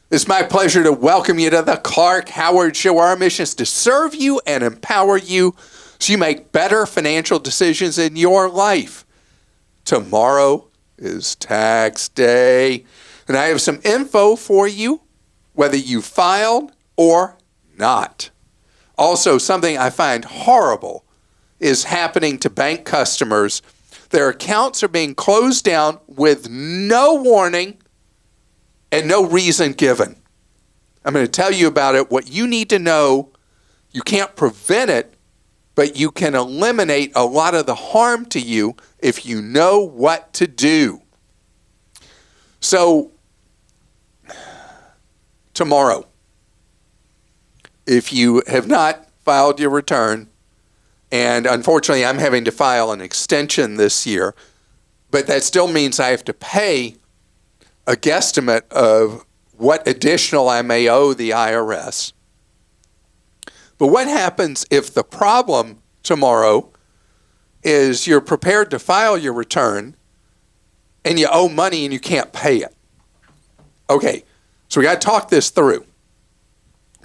It's my pleasure to welcome you to the Clark Howard Show. Our mission is to serve you and empower you so you make better financial decisions in your life. Tomorrow is tax day, and I have some info for you, whether you filed or not. Also, something I find horrible is happening to bank customers. Their accounts are being closed down with no warning and no reason given. I'm going to tell you about it, what you need to know. You can't prevent it, but you can eliminate a lot of the harm to you if you know what to do. So, tomorrow, if you have not filed your return, and unfortunately I'm having to file an extension this year, but that still means I have to pay a guesstimate of what additional I may owe the IRS. But what happens if the problem tomorrow is you're prepared to file your return and you owe money and you can't pay it? Okay, so we got to talk this through,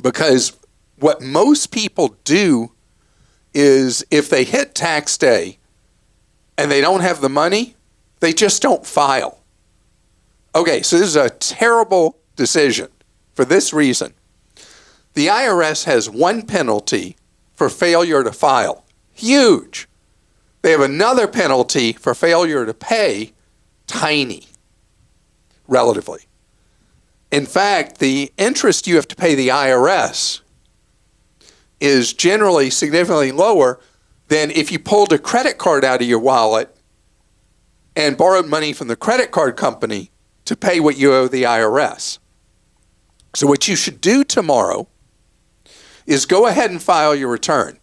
because what most people do is if they hit tax day and they don't have the money, they just don't file. Okay, so this is a terrible decision for this reason. The IRS has one penalty for failure to file. Huge. They have another penalty for failure to pay. Tiny, relatively. In fact, the interest you have to pay the IRS is generally significantly lower than if you pulled a credit card out of your wallet and borrowed money from the credit card company to pay what you owe the IRS. So what you should do tomorrow is go ahead and file your return.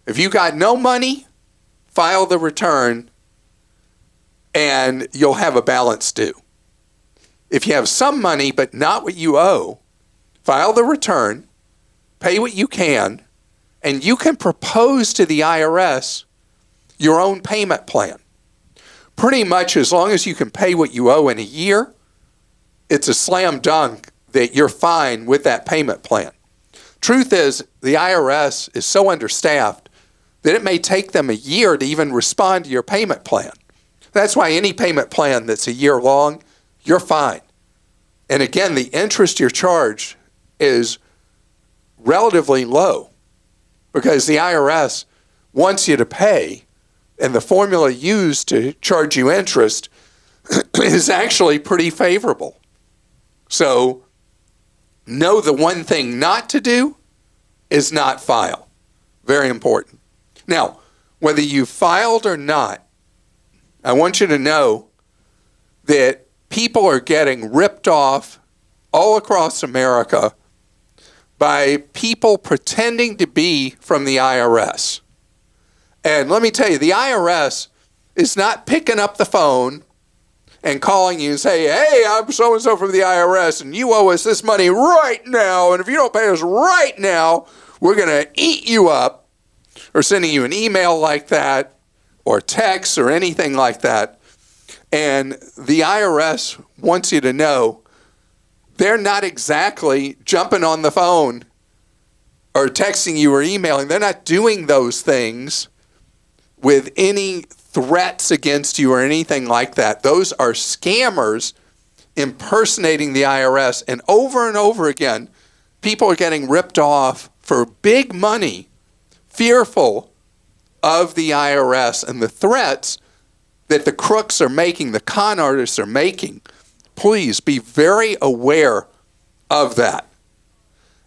If you got no money, file the return and you'll have a balance due. If you have some money but not what you owe, file the return, pay what you can, and you can propose to the IRS your own payment plan. Pretty much as long as you can pay what you owe in a year, it's a slam dunk that you're fine with that payment plan. Truth is, the IRS is so understaffed that it may take them a year to even respond to your payment plan. That's why any payment plan that's a year long, you're fine. And again, the interest you're charged is relatively low because the IRS wants you to pay, and the formula used to charge you interest is actually pretty favorable. So, know the one thing not to do is not file. Very important. Now, whether you filed or not, I want you to know that people are getting ripped off all across America by people pretending to be from the IRS. And let me tell you, the IRS is not picking up the phone and calling you and say, hey, I'm so-and-so from the IRS, and you owe us this money right now, and if you don't pay us right now, we're going to eat you up, or sending you an email like that, or text, or anything like that. And the IRS wants you to know they're not exactly jumping on the phone or texting you or emailing. They're not doing those things with any threats against you or anything like that. Those are scammers impersonating the IRS. And over again, people are getting ripped off for big money, fearful of the IRS and the threats that the crooks are making, the con artists are making. Please be very aware of that.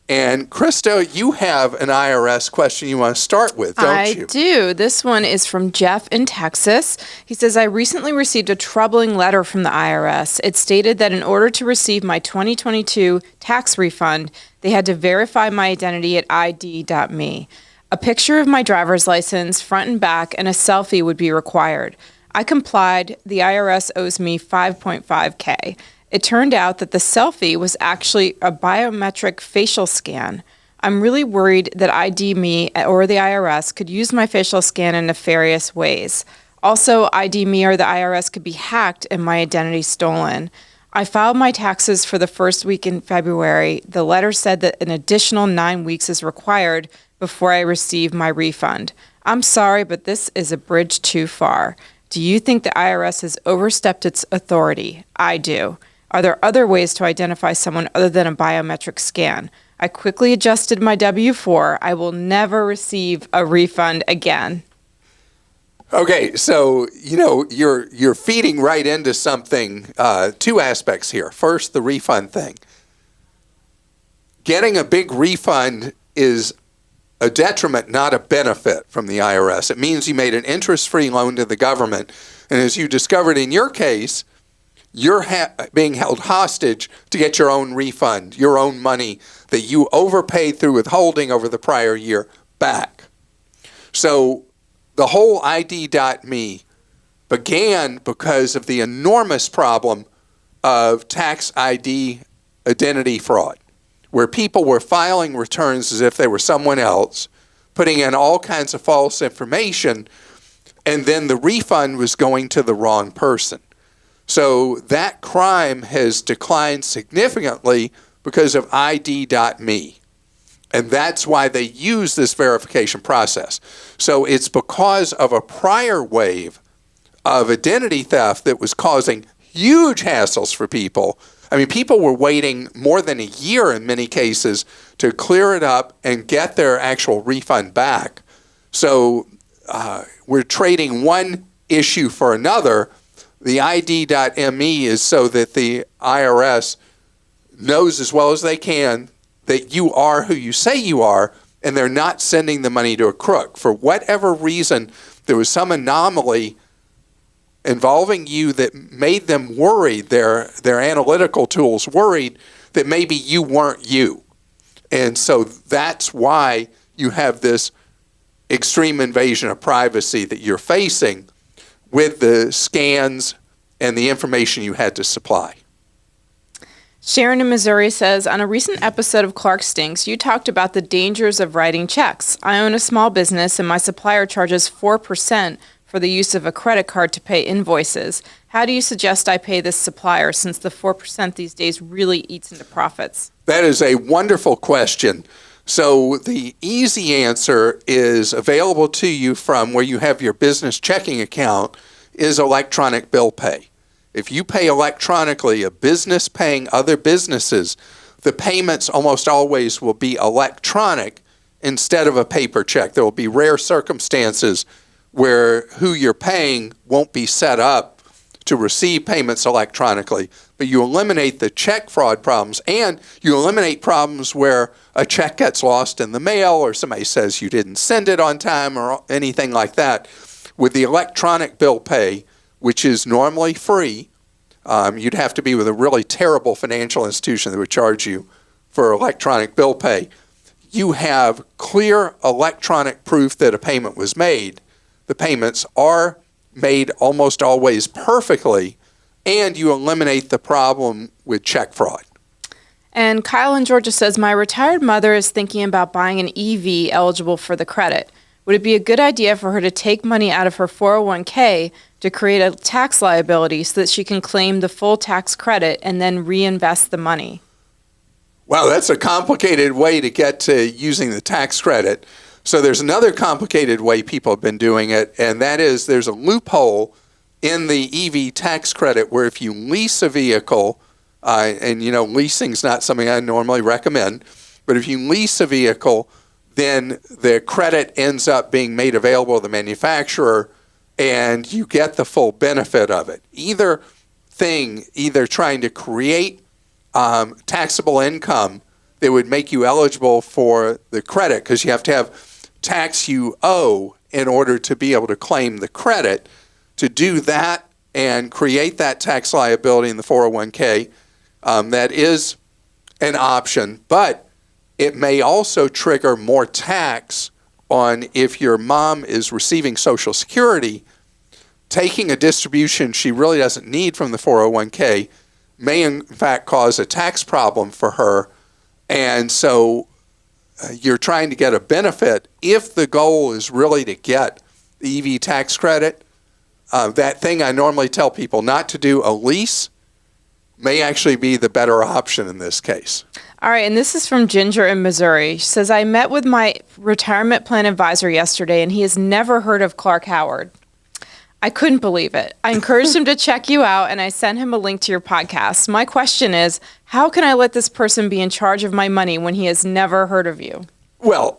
And Christa, you have an IRS question you want to start with, don't you? I do. This one is from Jeff in Texas. He says, I recently received a troubling letter from the IRS. It stated that in order to receive my 2022 tax refund, they had to verify my identity at ID.me. A picture of my driver's license, front and back, and a selfie would be required. I complied. The IRS owes me $5.5K. It turned out that the selfie was actually a biometric facial scan. I'm really worried that ID.me or the IRS could use my facial scan in nefarious ways. Also, ID.me or the IRS could be hacked and my identity stolen. I filed my taxes for the first week in February. The letter said that an additional 9 weeks is required before I receive my refund. I'm sorry, but this is a bridge too far. Do you think the IRS has overstepped its authority? I do. Are there other ways to identify someone other than a biometric scan? I quickly adjusted my W-4. I will never receive a refund again. Okay, so, you're feeding right into something, two aspects here. First, the refund thing. Getting a big refund is a detriment, not a benefit from the IRS. It means you made an interest-free loan to the government, and as you discovered in your case, you're being held hostage to get your own refund, your own money that you overpaid through withholding over the prior year back. So the whole ID.me began because of the enormous problem of tax ID identity fraud, where people were filing returns as if they were someone else, putting in all kinds of false information, and then the refund was going to the wrong person. So that crime has declined significantly because of ID.me. And that's why they use this verification process. So it's because of a prior wave of identity theft that was causing huge hassles for people. I mean, people were waiting more than a year in many cases to clear it up and get their actual refund back. So we're trading one issue for another. The ID.me is so that the IRS knows as well as they can that you are who you say you are, and they're not sending the money to a crook. For whatever reason, there was some anomaly involving you that made them worried, their analytical tools worried that maybe you weren't you. And so that's why you have this extreme invasion of privacy that you're facing with the scans and the information you had to supply. Sharon in Missouri says, on a recent episode of Clark Stinks, you talked about the dangers of writing checks. I own a small business and my supplier charges 4% for the use of a credit card to pay invoices. How do you suggest I pay this supplier since the 4% these days really eats into profits? That is a wonderful question. So the easy answer is available to you from where you have your business checking account is electronic bill pay. If you pay electronically, a business paying other businesses, the payments almost always will be electronic instead of a paper check. There will be rare circumstances where who you're paying won't be set up to receive payments electronically, but you eliminate the check fraud problems, and you eliminate problems where a check gets lost in the mail or somebody says you didn't send it on time or anything like that. With the electronic bill pay, which is normally free, you'd have to be with a really terrible financial institution that would charge you for electronic bill pay. You have clear electronic proof that a payment was made. The payments are made almost always perfectly, and you eliminate the problem with check fraud. And Kyle in Georgia says, my retired mother is thinking about buying an EV eligible for the credit. Would it be a good idea for her to take money out of her 401k to create a tax liability so that she can claim the full tax credit and then reinvest the money? Wow, that's a complicated way to get to using the tax credit. So there's another complicated way people have been doing it, and that is there's a loophole in the EV tax credit where if you lease a vehicle, and leasing's not something I normally recommend, but if you lease a vehicle, then the credit ends up being made available to the manufacturer and you get the full benefit of it. Either trying to create taxable income that would make you eligible for the credit, because you have to have tax you owe in order to be able to claim the credit. To do that and create that tax liability in the 401k, that is an option, but it may also trigger more tax on if your mom is receiving Social Security. Taking a distribution she really doesn't need from the 401k may in fact cause a tax problem for her. And so you're trying to get a benefit. If the goal is really to get the EV tax credit, that thing I normally tell people not to do, a lease, may actually be the better option in this case. All right, and this is from Ginger in Missouri. She says, I met with my retirement plan advisor yesterday, and he has never heard of Clark Howard. I couldn't believe it. I encouraged him to check you out, and I sent him a link to your podcast. My question is, how can I let this person be in charge of my money when he has never heard of you? Well,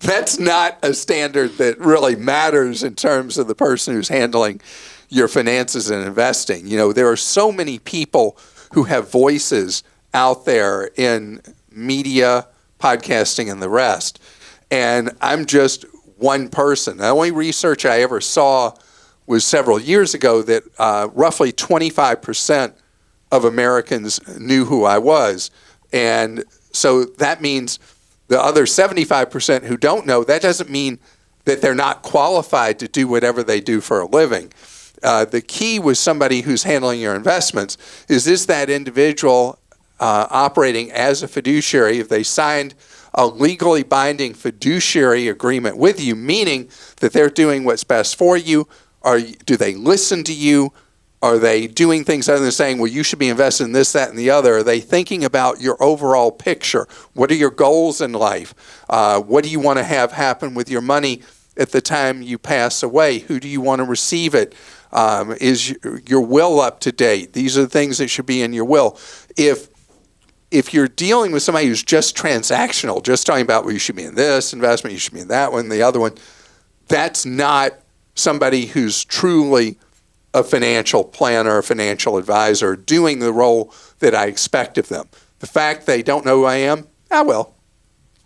that's not a standard that really matters in terms of the person who's handling your finances and investing. You know, there are so many people who have voices out there in media, podcasting, and the rest. And I'm just one person. The only research I ever saw was several years ago that roughly 25% of Americans knew who I was. And so that means the other 75% who don't know, that doesn't mean that they're not qualified to do whatever they do for a living. The key with somebody who's handling your investments is that individual operating as a fiduciary? If they signed a legally binding fiduciary agreement with you, meaning that they're doing what's best for you, do they listen to you? Are they doing things other than saying, well, you should be invested in this, that, and the other? Are they thinking about your overall picture? What are your goals in life? What do you want to have happen with your money at the time you pass away? Who do you want to receive it? Is your will up to date? These are the things that should be in your will. If you're dealing with somebody who's just transactional, just talking about, well, you should be in this investment, you should be in that one, the other one, that's not somebody who's truly a financial planner, a financial advisor, doing the role that I expect of them. The fact they don't know who I am, well.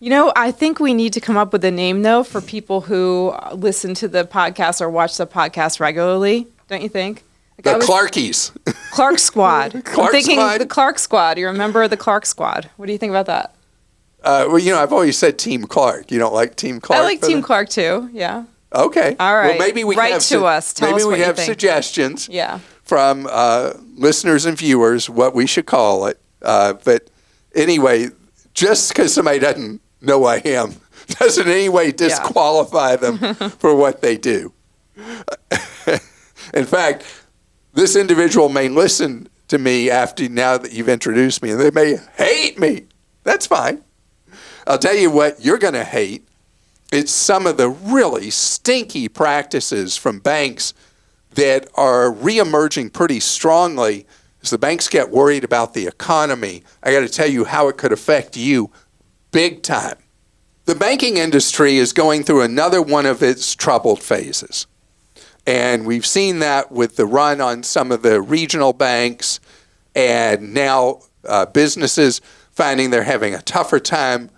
You know, I think we need to come up with a name, though, for people who listen to the podcast or watch the podcast regularly, don't you think? Like the Clarkies. Clark Squad. Clark I'm thinking Squad? the Clark Squad. You remember the Clark Squad. What do you think about that? Well, you know, I've always said Team Clark. You don't like Team Clark? I like Team Clark, too, yeah. Okay. All right. Well, maybe we Write to us. Tell us what you think. Suggestions Yeah. from listeners and viewers what we should call it. But anyway, just because somebody doesn't know who I am doesn't in any way disqualify them for what they do. In fact, this individual may listen to me now that you've introduced me, and they may hate me. That's fine. I'll tell you what you're going to hate. It's some of the really stinky practices from banks that are reemerging pretty strongly as the banks get worried about the economy. I got to tell you how it could affect you big time. The banking industry is going through another one of its troubled phases. And we've seen that with the run on some of the regional banks, and now businesses finding they're having a tougher time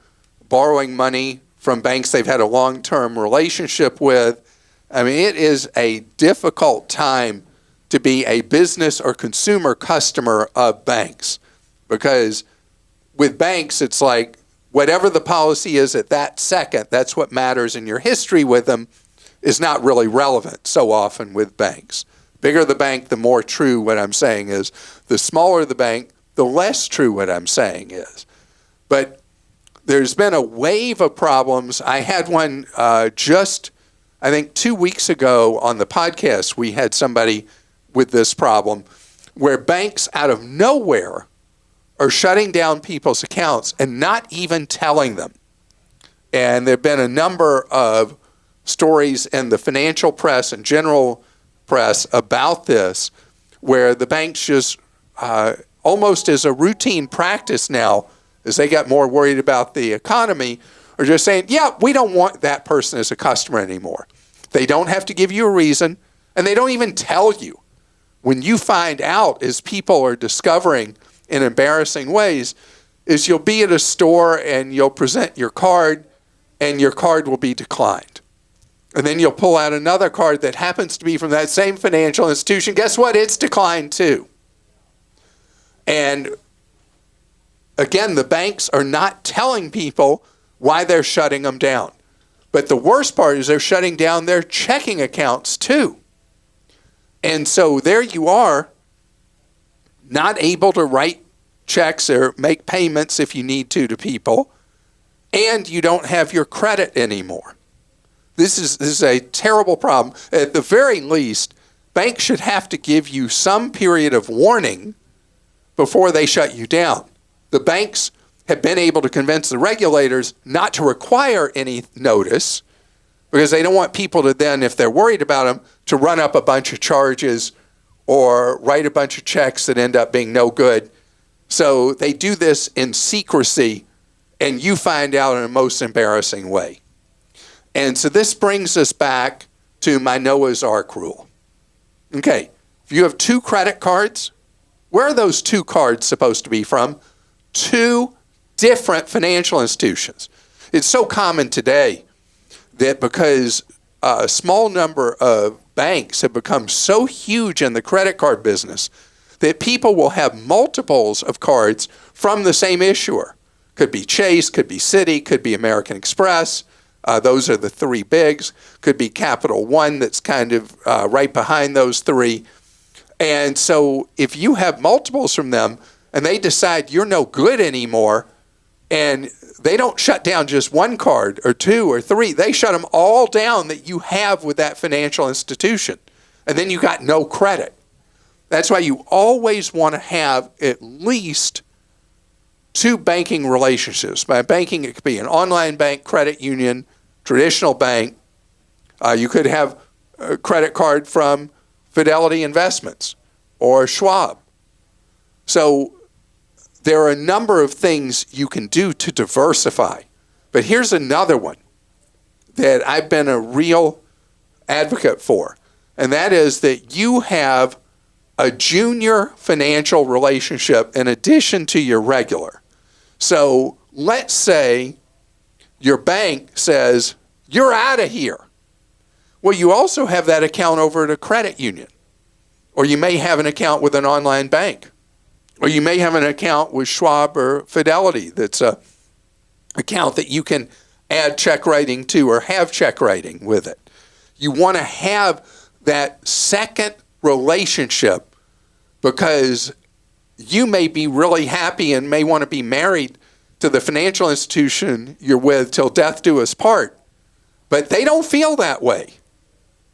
borrowing money from banks they've had a long-term relationship with. I mean, it is a difficult time to be a business or consumer customer of banks, because with banks, it's like whatever the policy is at that second, that's what matters, and your history with them is not really relevant so often with banks. Bigger the bank, the more true what I'm saying is. The smaller the bank, the less true what I'm saying is. But there's been a wave of problems. I had one just, I think, 2 weeks ago on the podcast. We had somebody with this problem where banks out of nowhere are shutting down people's accounts and not even telling them. And there have been a number of stories in the financial press and general press about this, where the banks just almost as a routine practice now, as they got more worried about the economy, are just saying, yeah, we don't want that person as a customer anymore. They don't have to give you a reason, and they don't even tell you. When you find out, as people are discovering in embarrassing ways, is you'll be at a store and you'll present your card, and your card will be declined. And then you'll pull out another card that happens to be from that same financial institution. Guess what? It's declined too. And again, the banks are not telling people why they're shutting them down. But the worst part is they're shutting down their checking accounts too. And so there you are, not able to write checks or make payments if you need to people, and you don't have your credit anymore. This is a terrible problem. At the very least, banks should have to give you some period of warning before they shut you down. The banks have been able to convince the regulators not to require any notice because they don't want people to then, if they're worried about them, to run up a bunch of charges or write a bunch of checks that end up being no good. So they do this in secrecy, and you find out in a most embarrassing way. And so this brings us back to my Noah's Ark rule. Okay, if you have 2 credit cards, where are those 2 cards supposed to be from? 2 different financial institutions. It's so common today that because a small number of banks have become so huge in the credit card business that people will have multiples of cards from the same issuer. Could be Chase, could be Citi, could be American Express. Those are the 3 bigs. Could be Capital One that's kind of right behind those 3. And so if you have multiples from them and they decide you're no good anymore, and they don't shut down just 1 card or 2 or 3, they shut them all down that you have with that financial institution. And then you got no credit. That's why you always want to have at least 2 banking relationships. By banking, it could be an online bank, credit union, traditional bank. You could have a credit card from Fidelity Investments or Schwab. So there are a number of things you can do to diversify. But here's another one that I've been a real advocate for, and that is that you have a junior financial relationship in addition to your regular. So let's say your bank says, you're out of here. Well, you also have that account over at a credit union, or you may have an account with an online bank. Or you may have an account with Schwab or Fidelity that's a account that you can add check writing to or have check writing with it. You want to have that second relationship because you may be really happy and may want to be married to the financial institution you're with till death do us part. But they don't feel that way.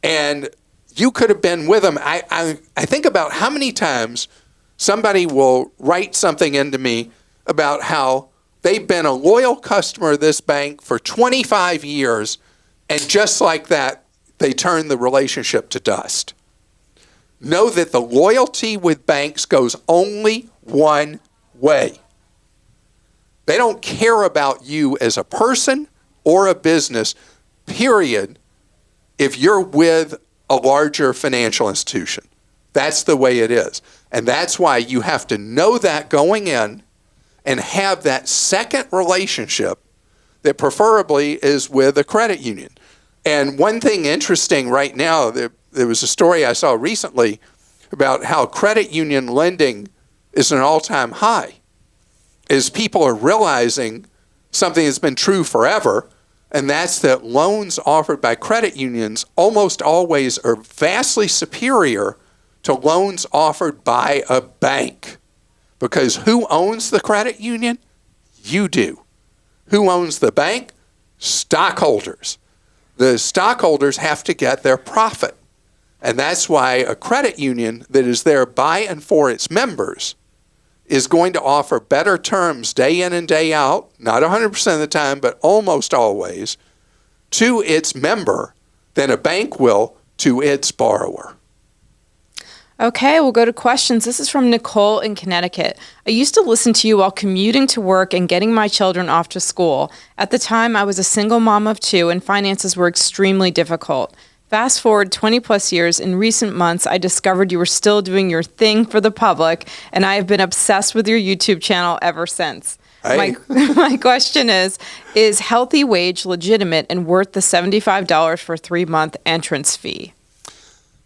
And you could have been with them. I think about how many times somebody will write something into me about how they've been a loyal customer of this bank for 25 years, and just like that, they turn the relationship to dust. Know that the loyalty with banks goes only one way. They don't care about you as a person or a business, period, if you're with a larger financial institution. That's the way it is. And that's why you have to know that going in and have that second relationship that preferably is with a credit union. And one thing interesting right now, there was a story I saw recently about how credit union lending is an all-time high, is people are realizing something that's been true forever, and that's that loans offered by credit unions almost always are vastly superior to loans offered by a bank. Because who owns the credit union? You do. Who owns the bank? Stockholders. The stockholders have to get their profit. And that's why a credit union that is there by and for its members is going to offer better terms day in and day out, not 100% of the time, but almost always, to its member than a bank will to its borrower. Okay, we'll go to questions. This is from Nicole in Connecticut. I used to listen to you while commuting to work and getting my children off to school. At the time, I was a single mom of 2 and finances were extremely difficult. Fast forward 20 plus years, in recent months, I discovered you were still doing your thing for the public, and I have been obsessed with your YouTube channel ever since. Hey. My question is Healthy Wage legitimate and worth the $75 for 3-month entrance fee?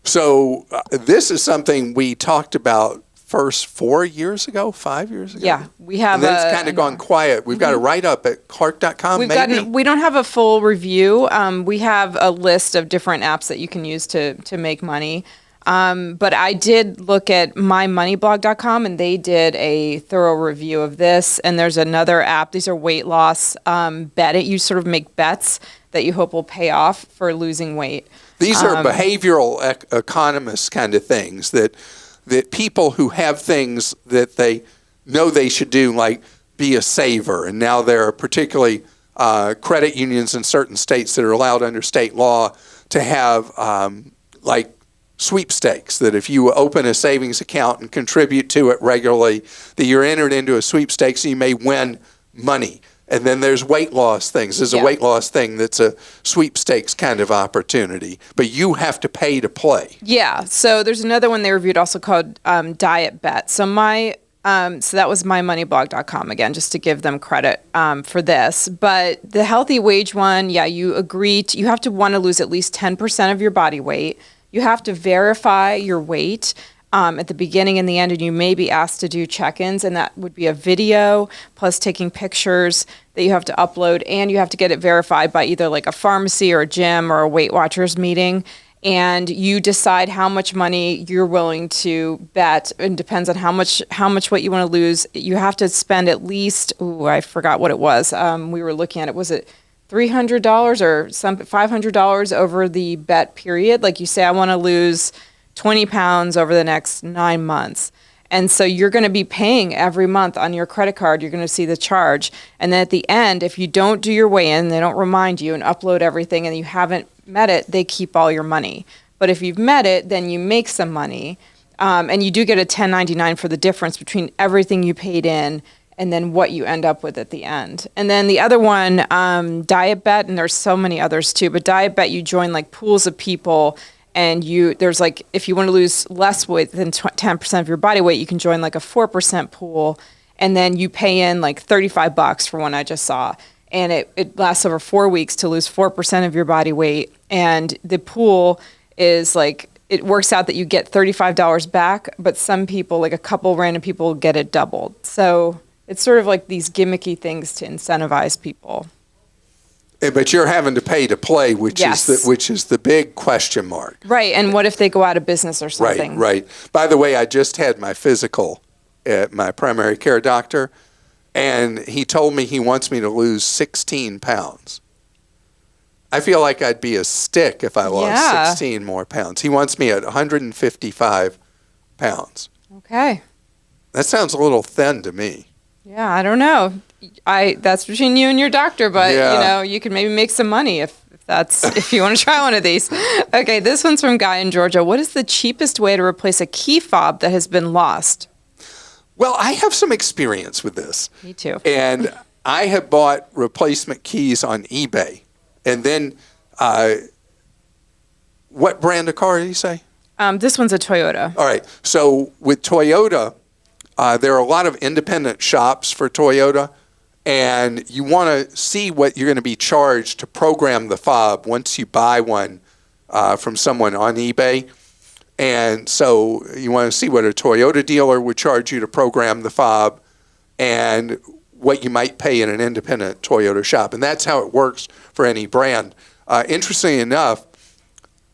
So this is something we talked about first 4 years ago, 5 years ago. Yeah, we have. And then it's kind of gone quiet. We've got a write-up at Clark.com, We don't have a full review. We have a list of different apps that you can use to make money. But I did look at mymoneyblog.com, and they did a thorough review of this. And there's another app. These are weight loss bet. You sort of make bets that you hope will pay off for losing weight. These are behavioral economist kind of things that that people who have things that they know they should do, like be a saver, and now there are particularly credit unions in certain states that are allowed under state law to have like sweepstakes, that if you open a savings account and contribute to it regularly, that you're entered into a sweepstakes and you may win money. And then there's weight loss things. There's a weight loss thing that's a sweepstakes kind of opportunity, but you have to pay to play. Yeah. So there's another one they reviewed also called Diet Bet. So so that was mymoneyblog.com, again, just to give them credit for this. But the healthy wage one, you have to want to lose at least 10% of your body weight. You have to verify your weight at the beginning and the end, and you may be asked to do check-ins, and that would be a video plus taking pictures that you have to upload, and you have to get it verified by either like a pharmacy or a gym or a Weight Watchers meeting. And you decide how much money you're willing to bet, and depends on how much weight you want to lose. You have to spend at least, I forgot what it was. We were looking at it. Was it $300 or $500 over the bet period? Like you say, I want to lose 20 pounds over the next 9 months. And so you're going to be paying every month on your credit card. You're going to see the charge. And then at the end, if you don't do your weigh-in, they don't remind you and upload everything, and you haven't met it, they keep all your money. But if you've met it, then you make some money. And you do get a 1099 for the difference between everything you paid in and then what you end up with at the end. And then the other one, Diet Bet, and there's so many others too, but Diet Bet, you join like pools of people, and there's like, if you want to lose less weight than 10% of your body weight, you can join like a 4% pool, and then you pay in like $35 for one I just saw. And it lasts over 4 weeks to lose 4% of your body weight. And the pool is like, it works out that you get $35 back, but some people, like a couple random people, get it doubled. So it's sort of like these gimmicky things to incentivize people. But you're having to pay to play, which Yes. is the big question mark. Right. And what if they go out of business or something? Right. By the way, I just had my physical at my primary care doctor, and he told me he wants me to lose 16 pounds. I feel like I'd be a stick if I lost 16 more pounds. He wants me at 155 pounds. Okay. That sounds a little thin to me. Yeah, I don't know. That's between you and your doctor, but you can maybe make some money if you want to try one of these. Okay, this one's from Guy in Georgia. What is the cheapest way to replace a key fob that has been lost? Well, I have some experience with this. Me too. And I have bought replacement keys on eBay. And then, what brand of car did you say? This one's a Toyota. All right. So with Toyota, there are a lot of independent shops for Toyota, and you want to see what you're going to be charged to program the fob once you buy one from someone on eBay. And so you want to see what a Toyota dealer would charge you to program the fob and what you might pay in an independent Toyota shop. And that's how it works for any brand. Interestingly enough,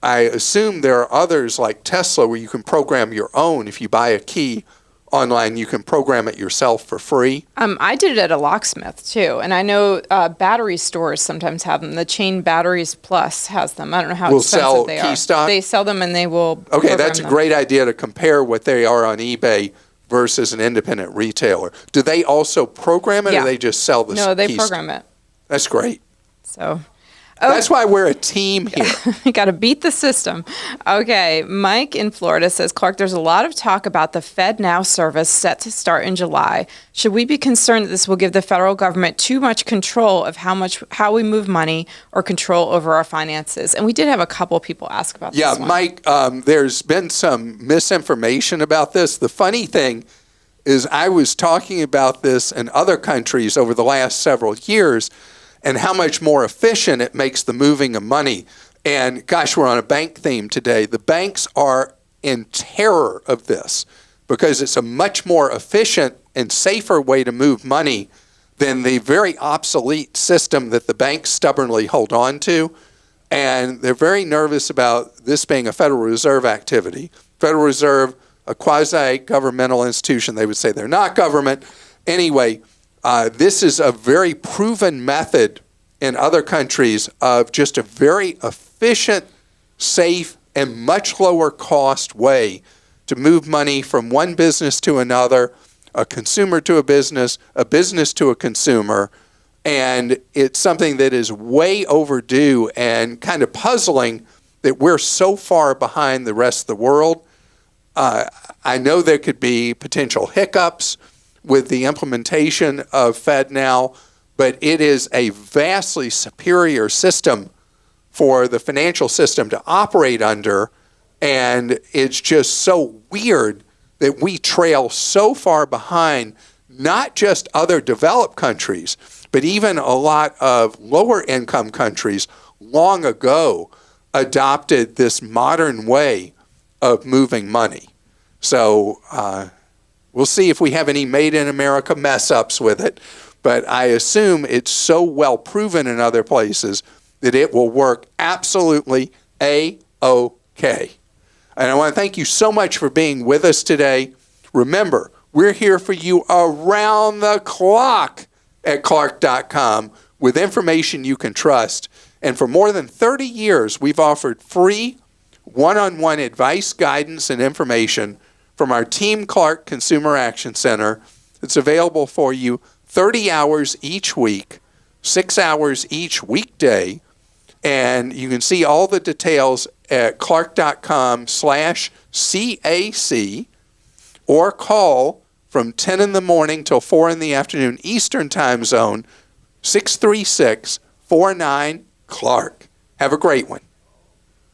I assume there are others like Tesla where you can program your own. If you buy a key online, you can program it yourself for free. I did it at a locksmith too, and I know battery stores sometimes have them. The Chain Batteries Plus has them. I don't know how expensive they are. Key stock? They sell them, and they will. Okay, that's a great idea to compare what they are on eBay versus an independent retailer. Do they also program it, or they just sell the? No, they program it. That's great. So. That's why we're a team here. You got to beat the system. Okay, Mike in Florida says, Clark, there's a lot of talk about the FedNow service set to start in July. Should we be concerned that this will give the federal government too much control of how we move money or control over our finances? And we did have a couple people ask about this one. Yeah, Mike, there's been some misinformation about this. The funny thing is I was talking about this in other countries over the last several years, and how much more efficient it makes the moving of money. And gosh, we're on a bank theme today. The banks are in terror of this because it's a much more efficient and safer way to move money than the very obsolete system that the banks stubbornly hold on to. And they're very nervous about this being a Federal Reserve activity. Federal Reserve, a quasi-governmental institution, they would say they're not government. Anyway, this is a very proven method in other countries of just a very efficient, safe, and much lower cost way to move money from one business to another, a consumer to a business to a consumer. And it's something that is way overdue and kind of puzzling that we're so far behind the rest of the world. I know there could be potential hiccups with the implementation of FedNow, but it is a vastly superior system for the financial system to operate under, and it's just so weird that we trail so far behind not just other developed countries, but even a lot of lower income countries long ago adopted this modern way of moving money. So we'll see if we have any made in America mess ups with it, but I assume it's so well proven in other places that it will work absolutely A-OK. And I want to thank you so much for being with us today. Remember, we're here for you around the clock at Clark.com with information you can trust. And for more than 30 years, we've offered free one-on-one advice, guidance, and information from our Team Clark Consumer Action Center. It's available for you 30 hours each week, 6 hours each weekday. And you can see all the details at clark.com/CAC or call from 10 in the morning till 4 in the afternoon Eastern Time Zone, 636-49-CLARK. Have a great one.